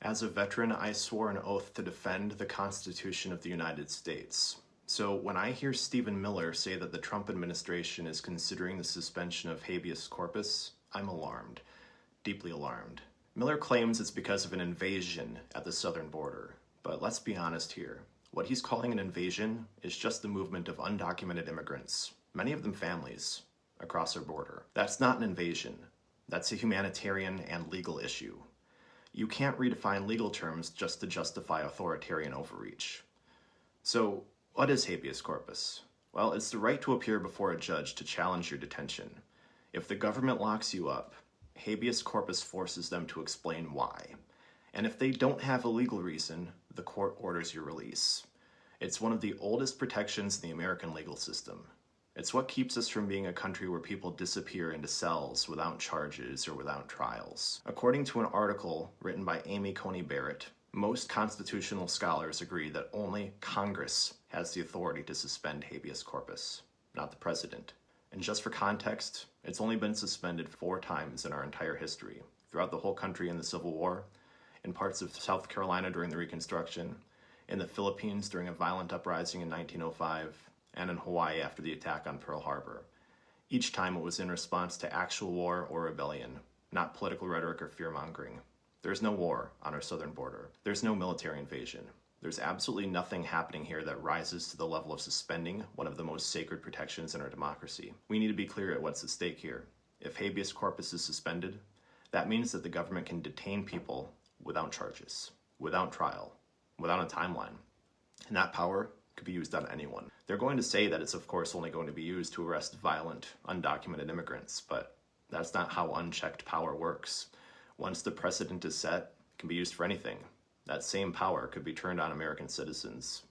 As a veteran, I swore an oath to defend the Constitution of the United States. So when I hear Stephen Miller say that the Trump administration is considering the suspension of habeas corpus, I'm alarmed, deeply alarmed. Miller claims it's because of an invasion at the southern border. But let's be honest here. What he's calling an invasion is just the movement of undocumented immigrants, many of them families, across our border. That's not an invasion. That's a humanitarian and legal issue. You can't redefine legal terms just to justify authoritarian overreach. So, what is habeas corpus? Well, it's the right to appear before a judge to challenge your detention. If the government locks you up, habeas corpus forces them to explain why. And if they don't have a legal reason, the court orders your release. It's one of the oldest protections in the American legal system. It's what keeps us from being a country where people disappear into cells without charges or without trials. According to an article written by Amy Coney Barrett, most constitutional scholars agree that only Congress has the authority to suspend habeas corpus, not the president. And just for context, it's only been suspended 4 times in our entire history, throughout the whole country in the Civil War, in parts of South Carolina during the Reconstruction, in the Philippines during a violent uprising in 1905, and in Hawaii after the attack on Pearl Harbor. Each time it was in response to actual war or rebellion, not political rhetoric or fear-mongering. There's no war on our southern border. There's no military invasion. There's absolutely nothing happening here that rises to the level of suspending one of the most sacred protections in our democracy. We need to be clear at what's at stake here. If habeas corpus is suspended, that means that the government can detain people without charges, without trial, without a timeline. And that power could be used on anyone. They're going to say that it's of course only going to be used to arrest violent, undocumented immigrants, but that's not how unchecked power works. Once the precedent is set, it can be used for anything. That same power could be turned on American citizens,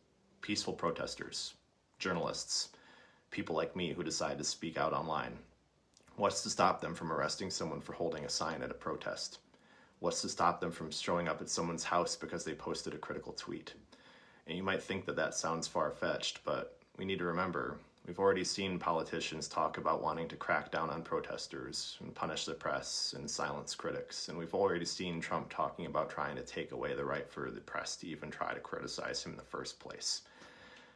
peaceful protesters, journalists, people like me who decide to speak out online. What's to stop them from arresting someone for holding a sign at a protest? What's to stop them from showing up at someone's house because they posted a critical tweet? And you might think that that sounds far-fetched, but we need to remember, we've already seen politicians talk about wanting to crack down on protesters and punish the press and silence critics. And we've already seen Trump talking about trying to take away the right for the press to even try to criticize him in the first place.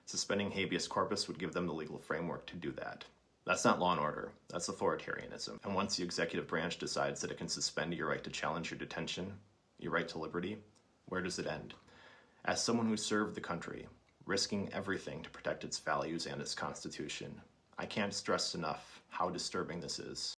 Suspending habeas corpus would give them the legal framework to do that. That's not law and order, that's authoritarianism. And once the executive branch decides that it can suspend your right to challenge your detention, your right to liberty, where does it end? As someone who served the country, risking everything to protect its values and its constitution, I can't stress enough how disturbing this is.